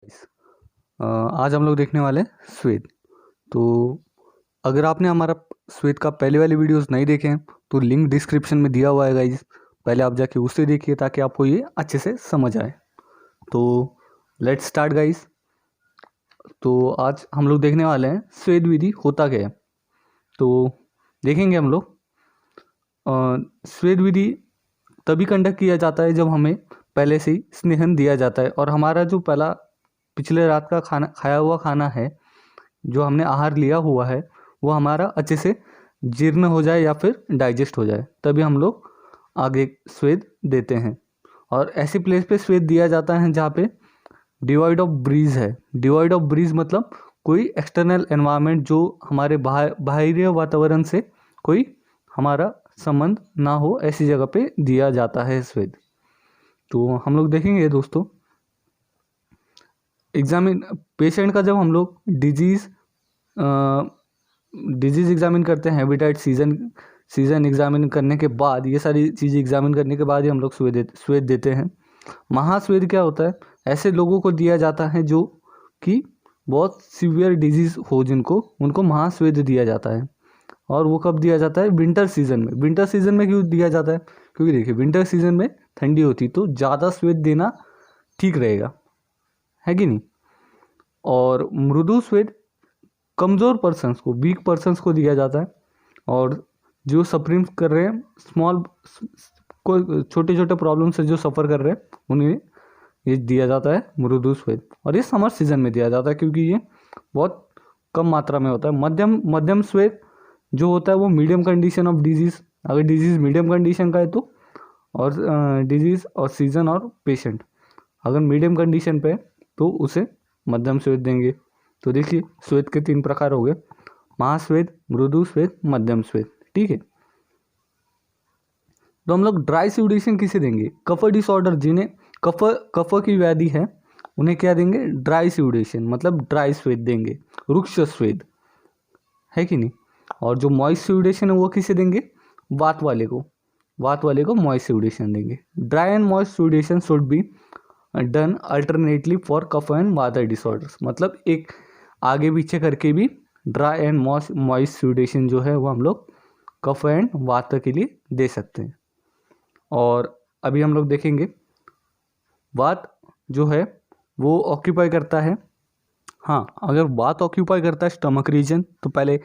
आज हम लोग देखने वाले हैं श्वेत। तो अगर आपने हमारा श्वेत का पहले वाले वीडियोस नहीं देखे हैं तो लिंक डिस्क्रिप्शन में दिया हुआ है गाइज, पहले आप जाके उससे देखिए ताकि आपको ये अच्छे से समझ आए। तो लेट्स स्टार्ट गाइज। तो आज हम लोग देखने वाले हैं श्वेत विधि होता क्या है। तो देखेंगे हम लोग श्वेत विधि तभी कंडक्ट किया जाता है जब हमें पहले से ही स्नेहन दिया जाता है और हमारा जो पहला पिछले रात का खाना खाया हुआ खाना है, जो हमने आहार लिया हुआ है, वो हमारा अच्छे से जीर्ण हो जाए या फिर डाइजेस्ट हो जाए, तभी हम लोग आगे स्वेद देते हैं। और ऐसी प्लेस पे स्वेद दिया जाता है जहाँ पे डिवाइड ऑफ ब्रीज है। डिवाइड ऑफ ब्रीज मतलब कोई एक्सटर्नल एनवायरनमेंट जो हमारे बाहरी वातावरण से कोई हमारा संबंध ना हो, ऐसी जगह पे दिया जाता है स्वेद। तो हम लोग देखेंगे दोस्तों, एग्जामिन पेशेंट का जब हम लोग डिजीज़ एग्जामिन करते हैं, हैबिटेट सीजन एग्जामिन करने के बाद, ये सारी चीज़ें एग्जामिन करने के बाद ही हम लोग स्वेद देते हैं। महास्वेद क्या होता है? ऐसे लोगों को दिया जाता है जो कि बहुत सीवियर डिजीज़ हो जिनको, उनको महास्वेद दिया जाता है। और वो कब दिया जाता है? विंटर सीजन में। विंटर सीजन में क्यों दिया जाता है? क्योंकि देखिए विंटर सीजन में ठंडी होती तो ज़्यादा स्वेद देना ठीक रहेगा, है कि नहीं। और मृदु स्वेद कमज़ोर पर्सन्स को, वीक पर्सन्स को दिया जाता है। और जो सफरिंग कर रहे हैं, कोई छोटे छोटे प्रॉब्लम से जो सफ़र कर रहे हैं, उन्हें ये दिया जाता है मृदु स्वेद। और ये समर सीजन में दिया जाता है क्योंकि ये बहुत कम मात्रा में होता है। मध्यम स्वेद जो होता है वो मीडियम कंडीशन ऑफ डिजीज़, अगर डिजीज़ मीडियम कंडीशन का है तो, और डिजीज़ और सीजन और पेशेंट अगर मीडियम कंडीशन पे है तो उसे मध्यम स्वेद देंगे। तो देखिए स्वेद के 3 प्रकार हो गए: महास्वेद, मृदु स्वेद, मध्यम स्वेद। ठीक है। तो हम लोग ड्राई स्यूडेशन किसे देंगे? कफ डिसऑर्डर, जिन्हें कफ की व्याधि है, उन्हें क्या देंगे? ड्राई स्यूडेशन, मतलब ड्राई स्वेद देंगे, रुक्ष स्वेद, है कि नहीं। और जो मॉइस्ट स्यूडेशन है वो किसे देंगे? वात वाले को मॉइस्ट स्यूडेशन देंगे। Dry and moist sudation should be done alternately for kapha and vata disorders, मतलब एक आगे पीछे करके भी ड्राई एंड मॉइस्ट स्यूडेशन जो है वो हम लोग कफ एंड वातर के लिए दे सकते हैं। और अभी हम लोग देखेंगे वात जो है वो ऑक्यूपाई करता है, हाँ, अगर वात ऑक्यूपाई करता है स्टमक रीजन तो पहले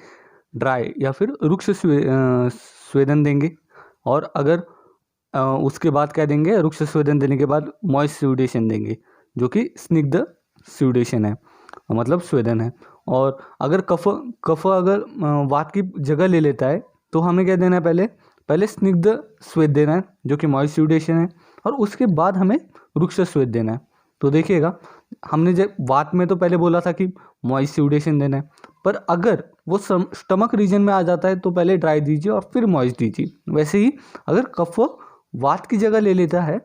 ड्राई या फिर रुक्ष स्वेदन देंगे। और अगर उसके बाद क्या देंगे? रुक्ष स्वेदन देने के बाद मॉइस्ट स्यूडेशन देंगे, जो कि स्निग्ध स्यूडेशन है, मतलब स्वेदन है। और अगर कफ अगर वात की जगह ले लेता है तो हमें क्या देना है? पहले स्निग्ध स्वेद देना है जो कि मॉइस्ट स्यूडेशन है, और उसके बाद हमें रुक्ष स्वेद देना है। तो देखिएगा, हमने जब वात में तो पहले बोला था कि मॉइस्ट स्यूडेशन देना है, पर अगर वो स्टमक रीजन में आ जाता है तो पहले ड्राई दीजिए और फिर मॉइस्ट दीजिए। वैसे ही अगर कफ वात की जगह ले लेता है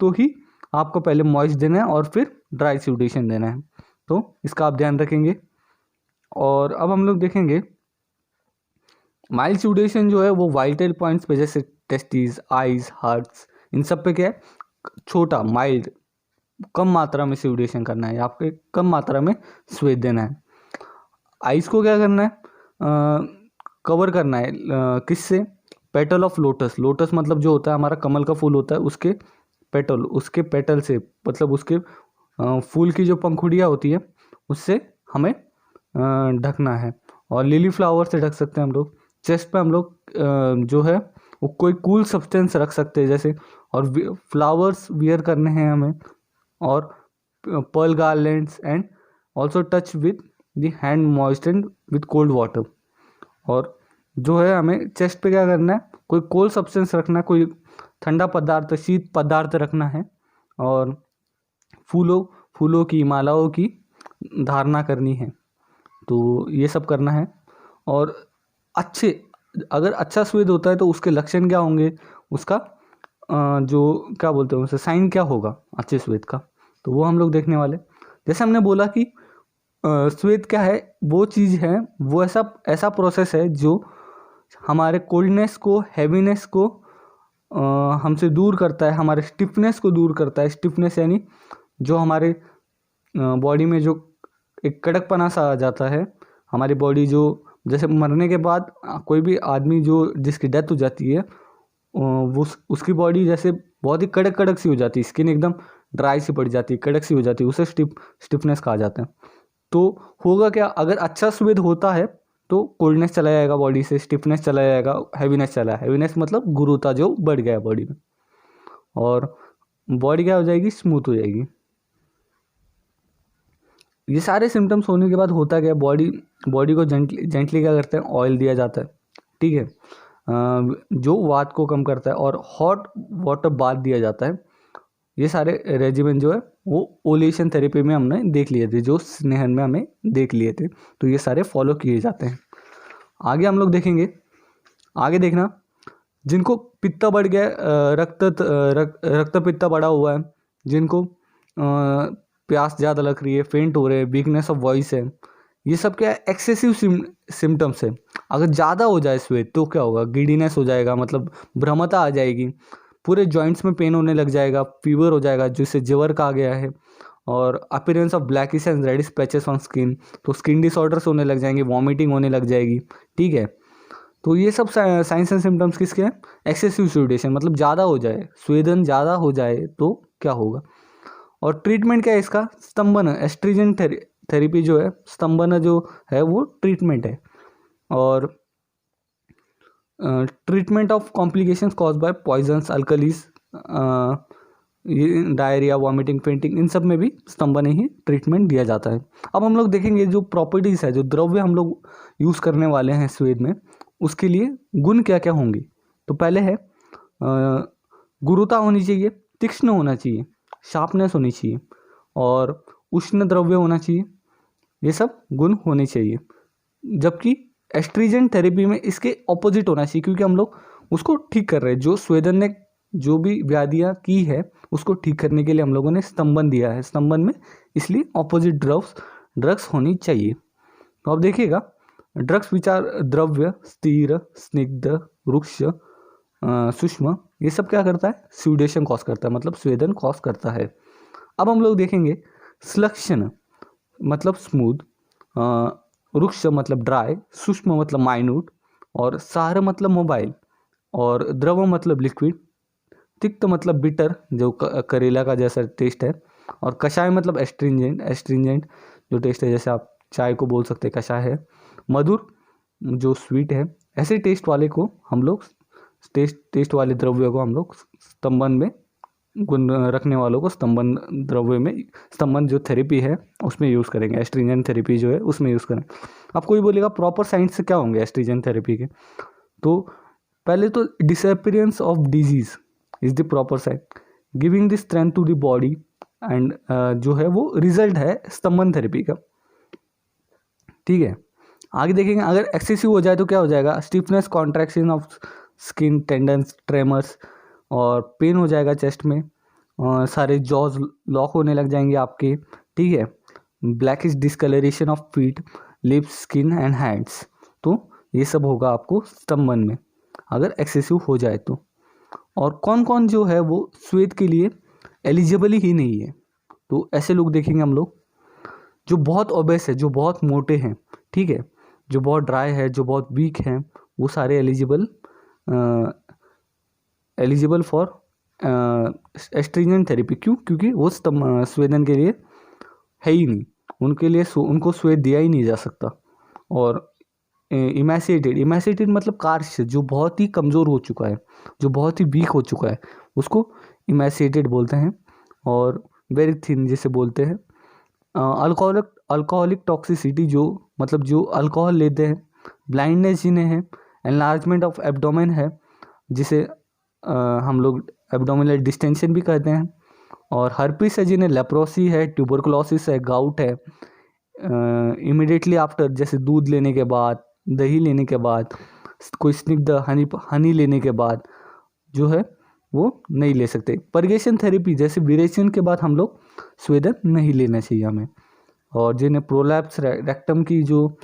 तो ही आपको पहले मॉइस्ट देना है और फिर ड्राई स्यूडेशन देना है। तो इसका आप ध्यान रखेंगे। और अब हम लोग देखेंगे माइल्ड स्यूडेशन जो है वो वाइटल पॉइंट्स पे, जैसे टेस्टिस, आइज, हार्ट्स, इन सब पे क्या है? छोटा, माइल्ड, कम मात्रा में स्यूडेशन करना है, आपको कम मात्रा में स्वेद देना है। आइज को क्या करना है? कवर करना है किससे? Petal of lotus. लोटस मतलब जो होता है हमारा कमल का फूल होता है, उसके पेटल से, मतलब उसके फूल की जो पंखुड़ियाँ होती है उससे हमें ढकना है। और लिली फ्लावर से ढक सकते हैं हम लोग। चेस्ट पे हम लोग जो है वो कोई कूल सब्सटेंस रख सकते हैं जैसे, और फ्लावर्स वियर करने हैं हमें, और pearl garlands, and also touch with the hand moistened with cold water. और जो है हमें चेस्ट पे क्या करना है? कोई कोल्ड सब्सटेंस रखना है, कोई ठंडा पदार्थ, शीत पदार्थ रखना है, और फूलों की मालाओं की धारणा करनी है। तो ये सब करना है। और अगर अच्छा स्वेद होता है तो उसके लक्षण क्या होंगे? उसका जो क्या बोलते हैं उसे, साइन क्या होगा अच्छे स्वेद का, तो वो हम लोग देखने वाले। जैसे हमने बोला कि स्वेद क्या है? वो चीज़ है, वो ऐसा प्रोसेस है जो हमारे कोल्डनेस को, हैवीनेस को हमसे दूर करता है, हमारे स्टिफनेस को दूर करता है। स्टिफनेस यानी जो हमारे बॉडी में जो एक कड़कपना सा आ जाता है, हमारी बॉडी जो जैसे मरने के बाद कोई भी आदमी जो जिसकी डेथ हो जाती है वो उसकी बॉडी जैसे बहुत ही कड़क कड़क सी हो जाती है, स्किन एकदम ड्राई सी पड़ जाती है, कड़क सी हो जाती है, उसे स्टिफनेस कहा जाता है। तो होगा क्या, अगर अच्छा स्वेद होता है तो कोल्डनेस चला जाएगा बॉडी से, स्टिफनेस चला जाएगा, हैवीनेस चला, हैवीनेस मतलब गुरुता जो बढ़ गया बॉडी में, और बॉडी क्या हो जाएगी, स्मूथ हो जाएगी। ये सारे सिम्टम्स होने के बाद होता क्या, बॉडी को जेंटली क्या करते हैं, ऑयल दिया जाता है, ठीक है, जो वात को कम करता है, और हॉट वाटर बाथ दिया जाता है। ये सारे रेजिमेंट जो है वो ओलेशन थेरेपी में हमने देख लिए थे, जो स्नेहन में हमें देख लिए थे, तो ये सारे फॉलो किए जाते हैं। आगे हम लोग देखेंगे, आगे देखना, जिनको पित्ता बढ़ गया, रक्त पित्ता बढ़ा हुआ है, जिनको प्यास ज़्यादा लग रही है, फेंट हो रहे हैं, वीकनेस ऑफ वॉइस है, ये सब क्या है, एक्सेसिव सिम्टम्स है। अगर ज़्यादा हो जाए स्वेट तो क्या होगा, गिडीनेस हो जाएगा, मतलब भ्रमता आ जाएगी, पूरे जॉइंट्स में पेन होने लग जाएगा, फीवर हो जाएगा जिसे ज्वर कहा गया है, और appearance of blackish and reddish patches on skin, तो स्किन डिसऑर्डर्स होने लग जाएंगे, वॉमिटिंग होने लग जाएगी, ठीक है। तो ये सब साइंस एंड सिम्टम्स किसके हैं, एक्सेसिव स्वेडेशन, मतलब ज़्यादा हो जाए, स्वेदन ज़्यादा हो जाए तो क्या होगा। और ट्रीटमेंट क्या है इसका, स्तंभन, एस्ट्रीजन थेरेपी जो है, स्तंभन जो है वो ट्रीटमेंट है। और treatment of complications caused by poisons, alkalies, diarrhoea, vomiting, fainting, इन सब में भी स्तंभन ही ट्रीटमेंट दिया जाता है। अब हम लोग देखेंगे जो प्रॉपर्टीज़ है, जो द्रव्य हम लोग यूज़ करने वाले हैं स्वेद में, उसके लिए गुण क्या क्या होंगे। तो पहले है गुरुता होनी चाहिए, तीक्ष्ण होना चाहिए, शार्पनेस होनी चाहिए, और उष्ण द्रव्य होना चाहिए, ये सब गुण होने चाहिए। जबकि एस्ट्रीजेंट थेरेपी में इसके ऑपोजिट होना चाहिए, क्योंकि हम लोग उसको ठीक कर रहे हैं, जो स्वेदन ने जो भी व्याधियाँ की है उसको ठीक करने के लिए हम लोगों ने स्तंभन दिया है, स्तंभन में इसलिए ऑपोजिट ड्रग्स होनी चाहिए। तो अब देखिएगा, ड्रग्स विचार द्रव्य, स्थिर, स्निग्ध, रुक्ष, सूक्ष्म, ये सब क्या करता है, स्यूडेशन कॉज करता है, मतलब स्वेदन कॉज करता है। अब हम लोग देखेंगे श्लक्षण मतलब स्मूथ, रुक्ष मतलब ड्राई, सूक्ष्म मतलब माइन्यूट, और सार मतलब मोबाइल, और द्रव मतलब लिक्विड, तिक्त मतलब बिटर जो करेला का जैसा टेस्ट है, और कषाय मतलब एस्ट्रिंजेंट जो टेस्ट है, जैसे आप चाय को बोल सकते हैं कषाय है, मधुर जो स्वीट है। ऐसे टेस्ट वाले को हम लोग टेस्ट वाले द्रव्य को हम लोग स्तंभन में, गुण रखने वालों को स्तंभन द्रव्य में, स्तंभन जो थेरेपी है उसमें यूज़ करेंगे, एस्ट्रीजेंट थेरेपी जो है उसमें यूज़ करें। अब कोई बोलेगा प्रॉपर साइंस से क्या होंगे एस्ट्रीजेंट थेरेपी के, तो पहले तो disappearance of disease is the proper sign, giving the strength to the body, and जो है वो रिजल्ट है स्तंभन थेरेपी का, ठीक है। आगे देखेंगे, अगर एक्सेसिव हो जाए तो क्या हो जाएगा, stiffness, contraction of skin, tendons, tremors, और पेन हो जाएगा चेस्ट में, और सारे जॉज लॉक होने लग जाएंगे आपके, ठीक है। Blackish discoloration of feet, lips, skin and hands, तो ये सब होगा आपको स्तंभन में अगर एक्सेसिव हो जाए तो। और कौन कौन जो है वो स्वेद के लिए एलिजिबल ही नहीं है, तो ऐसे लोग देखेंगे हम लोग, जो बहुत ओबेस है, जो बहुत मोटे हैं, ठीक है, जो बहुत ड्राई है, जो बहुत वीक हैं, वो सारे एलिजिबल फॉर एस्ट्रीजेंट थेरेपी। क्यों, क्योंकि वो स्वेदन के लिए है ही नहीं, उनके लिए उनको स्वेद दिया ही नहीं जा सकता। और इमेसिएटेड मतलब कार्य जो बहुत ही कमज़ोर हो चुका है, जो बहुत ही वीक हो चुका है, उसको इमेसिएटेड बोलते हैं। और वेरी थिन जिसे बोलते हैं। अल्कोहलिक टॉक्सिसिटी जो मतलब जो अल्कोहल लेते हैं, ब्लाइंडनेस जिन्हें है, एनलार्जमेंट ऑफ एब्डोमेन है जिसे हम लोग एब्डोमिनल डिस्टेंशन भी कहते हैं, और हर्पिस है जिन्हें लेप्रोसी है, ट्यूबरकुलोसिस है, गाउट है। इमिडिएटली आफ्टर जैसे दूध लेने के बाद, दही लेने के बाद, कोई स्निग्ध हनी लेने के बाद जो है वो नहीं ले सकते। परगेशन थेरेपी जैसे विरेचन के बाद हम लोग स्वेदन नहीं लेना चाहिए हमें। और जिन्हें प्रोलैप्स रेक्टम की जो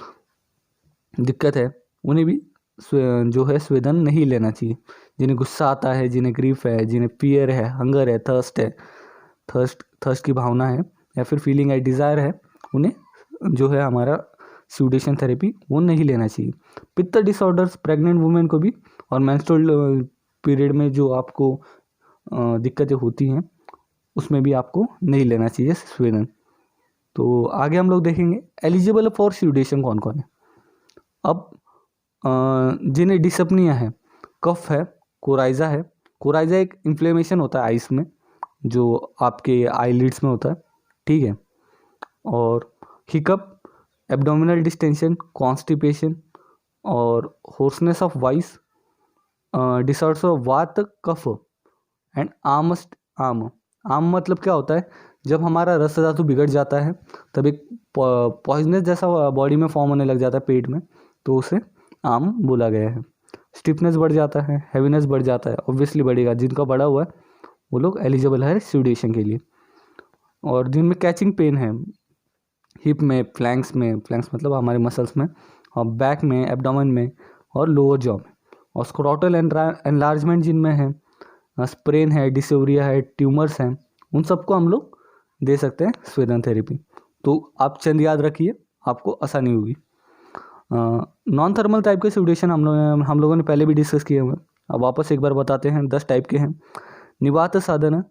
दिक्कत है उन्हें भी जो है स्वेदन नहीं लेना चाहिए। जिन्हें गुस्सा आता है, जिन्हें ग्रीफ है, जिन्हें फियर है, हंगर है, थर्स्ट की भावना है, या फिर फीलिंग है, डिज़ायर है, उन्हें जो है हमारा स्यूडेशन थेरेपी वो नहीं लेना चाहिए। पित्त डिसऑर्डर्स प्रेग्नेंट वुमेन को भी और मेंस्ट्रुअल पीरियड में जो आपको दिक्कतें होती हैं उसमें भी आपको नहीं लेना चाहिए स्वेदन। तो आगे हम लोग देखेंगे एलिजिबल फॉर स्यूडेशन कौन कौन है। अब जिन्हें डिसअपनिया है, कफ है, कोराइजा है। कोराइजा एक इन्फ्लेमेशन होता है आइस में जो आपके आईलिड्स में होता है, ठीक है। और हिकअप, एब्डोमिनल डिस्टेंशन, कॉन्स्टिपेशन और hoarseness of voice, disorders of वात कफ एंड आम मतलब क्या होता है, जब हमारा रक्त धातु बिगड़ जाता है तब एक पॉइजनस जैसा बॉडी में फॉर्म होने लग जाता है पेट में, तो उसे आम बोला गया है। स्टिफनेस बढ़ जाता है, हैवीनेस बढ़ जाता है, ऑब्वियसली बढ़ेगा, जिनका बढ़ा हुआ है वो लोग एलिजिबल है स्यूडेशन के लिए। और जिनमें कैचिंग पेन है, हिप में, फ्लैंक्स मतलब हमारे मसल्स में, और बैक में, एब्डोमेन में और लोअर जॉ में। और स्क्रोटल एनलार्जमेंट जिनमें है, स्प्रेन है, डिसोरिया है, ट्यूमर्स हैं, उन सबको हम लोग दे सकते हैं स्वेदन थेरेपी। तो आप चंद याद रखिए, आपको आसानी होगी। नॉन थर्मल टाइप के स्यूडेशन हम लोगों ने पहले भी डिस्कस किए हुए, अब वापस एक बार बताते हैं। 10 टाइप के हैं। निवात साधन,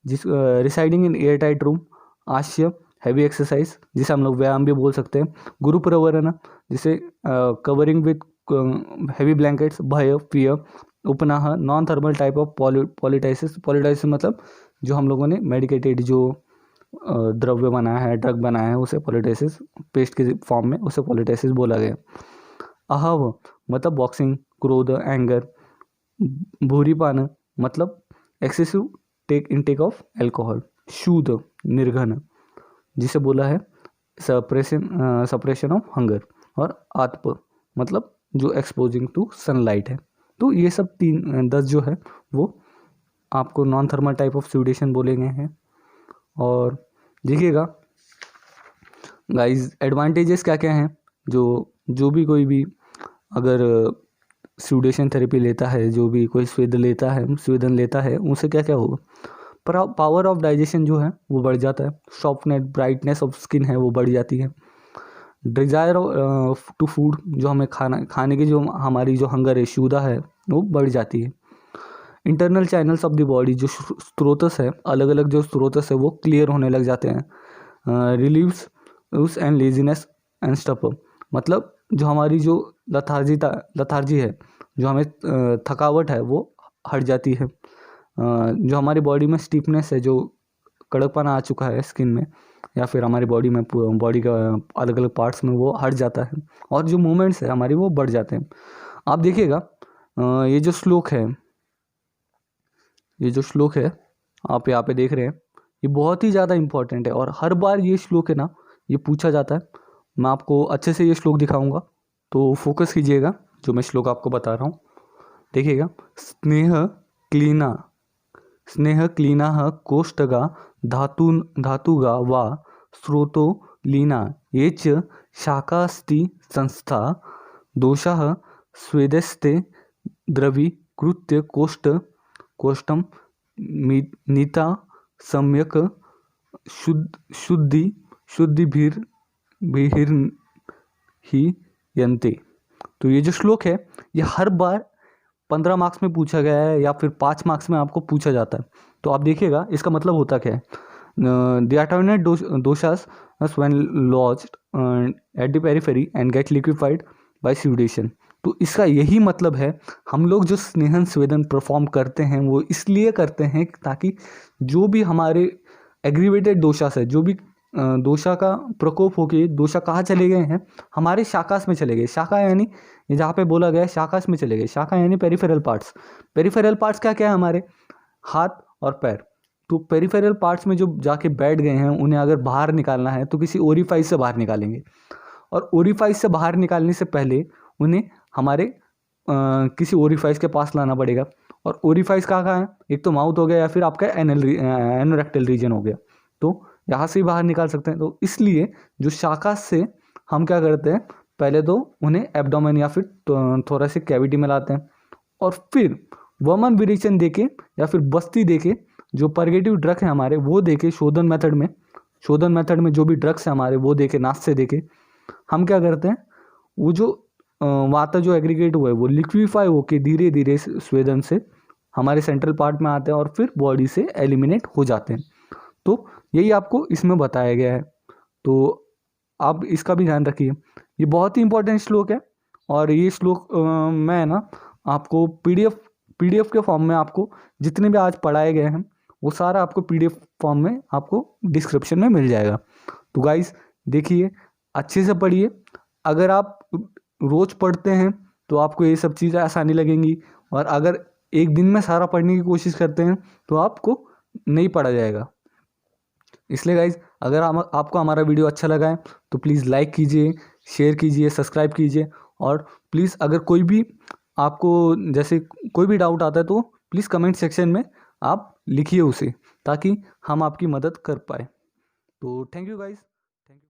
जिस residing in air tight room. आश्य, हैवी एक्सरसाइज, जिसे हम लोग व्यायाम भी बोल सकते हैं। गुरु प्रवरण, जिसे कवरिंग विथ हैवी ब्लैंकेट्स। भय, फियर। उपनाह, non thermal type of poultices. Poultices मतलब जो हम लोगों ने मेडिकेटेड जो द्रव्य बनाया है, ड्रग बनाया है, उसे पॉलिटाइसिस, पेस्ट के फॉर्म में उसे पॉलिटाइसिस बोला गया। अहव मतलब बॉक्सिंग, क्रोध, एंगर। भूरीपान मतलब excessive intake of alcohol. Sood, निर्घन, जिसे बोला है सप्रेशन ऑफ हंगर। और आत्प मतलब जो एक्सपोजिंग टू सनलाइट है। तो ये सब 10 जो है वो आपको नॉन थर्मल टाइप ऑफ स्यूडेशन बोले गए हैं। और देखिएगा गाइस, एडवांटेजेस क्या क्या हैं, जो भी कोई भी अगर स्यूडेशन थेरेपी लेता है, जो भी कोई स्वेदन लेता है उनसे क्या क्या होगा। पावर ऑफ डाइजेशन जो है वो बढ़ जाता है। सॉफ्टनेस, ब्राइटनेस ऑफ स्किन है वो बढ़ जाती है। डिजायर टू फूड, जो हमें खाने की जो हमारी जो हंगर है, क्षुधा है, वो बढ़ जाती है। Internal channels of the body, जो स्रोतस है, अलग अलग जो स्रोतस है वो क्लियर होने लग जाते हैं। रिलीव्स उस एंड लेजीनेस एंड स्टफ, मतलब जो हमारी जो लथार्जी है, जो हमें थकावट है, वो हट जाती है। जो हमारी बॉडी में स्टिफनेस है, जो कड़कपना आ चुका है स्किन में या फिर हमारी बॉडी का अलग अलग पार्ट्स में, वो हट जाता है। और जो मूवमेंट्स है हमारी वो बढ़ जाते हैं। आप देखिएगा ये जो श्लोक है आप यहाँ पे देख रहे हैं, ये बहुत ही ज़्यादा इंपॉर्टेंट है और हर बार ये श्लोक है ना, ये पूछा जाता है। मैं आपको अच्छे से ये श्लोक दिखाऊंगा, तो फोकस कीजिएगा जो मैं श्लोक आपको बता रहा हूँ। देखिएगा, स्नेह क्लीना कोष्ठगा धातुगा वा स्रोतो लीना ये च शाकास्ति संस्था दोषाः स्वेदस्ते द्रवीकृत्य कोष्ठम नीता सम्यक शुद्धिभिर्हि यन्ते। तो ये जो श्लोक है ये हर बार 15 मार्क्स में पूछा गया है या फिर 5 मार्क्स में आपको पूछा जाता है। तो आप देखिएगा इसका मतलब होता क्या है। The alternate doshas when lodged at the periphery and get liquefied by sudation। तो इसका यही मतलब है, हम लोग जो स्नेहन स्वेदन परफॉर्म करते हैं वो इसलिए करते हैं ताकि जो भी हमारे एग्रीवेटेड दोषास है, जो भी दोषा का प्रकोप होके दोषा कहाँ चले गए हैं, हमारे शाकास में चले गए। शाखा यानी जहाँ पे बोला गया है शाकास में चले गए। शाखा यानी पेरिफेरल पार्ट्स। पेरिफेरल पार्ट्स क्या क्या है हमारे, हाथ और पैर। तो पेरिफेरल पार्ट्स में जो जाके बैठ गए हैं उन्हें अगर बाहर निकालना है तो किसी ओरिफाइस से बाहर निकालेंगे, और ओरिफाइस से बाहर निकालने से पहले उन्हें हमारे किसी ओरिफाइस के पास लाना पड़ेगा। और ओरिफाइस कहाँ है, एक तो माउथ हो गया या फिर आपका एनोरेक्टल रीजन हो गया, तो यहाँ से ही बाहर निकाल सकते हैं। तो इसलिए जो शाखा से हम क्या करते हैं, पहले तो उन्हें एब्डोमेन या फिर थोरेसिक कैविटी में लाते हैं और फिर वमन विरेचन देके या फिर बस्ती देके, जो परगेटिव ड्रग है हमारे वो देके शोधन मेथड में शोधन मेथड में जो भी ड्रग्स है हमारे वो देके, नाश्ते देके हम क्या करते हैं, वो जो वाटर जो एग्रीगेट हुआ है वो लिक्विफाई होके धीरे धीरे स्वेदन से हमारे सेंट्रल पार्ट में आते हैं और फिर बॉडी से एलिमिनेट हो जाते हैं। तो यही आपको इसमें बताया गया है, तो आप इसका भी ध्यान रखिए। ये बहुत ही इंपॉर्टेंट श्लोक है और ये श्लोक मैं ना आपको पीडीएफ के फॉर्म में आपको जितने भी आज पढ़ाए गए हैं वो सारा आपको पीडीएफ फॉर्म में आपको डिस्क्रिप्शन में मिल जाएगा। तो गाइस देखिए, अच्छे से पढ़िए। अगर आप रोज़ पढ़ते हैं तो आपको ये सब चीज़ें आसानी लगेंगी, और अगर एक दिन में सारा पढ़ने की कोशिश करते हैं तो आपको नहीं पढ़ा जाएगा। इसलिए गाइज, अगर आपको हमारा वीडियो अच्छा लगा है तो प्लीज़ लाइक कीजिए, शेयर कीजिए, सब्सक्राइब कीजिए, और प्लीज़ अगर कोई भी आपको जैसे कोई भी डाउट आता है तो प्लीज़ कमेंट सेक्शन में आप लिखिए उसे, ताकि हम आपकी मदद कर पाए। तो थैंक यू गाइज।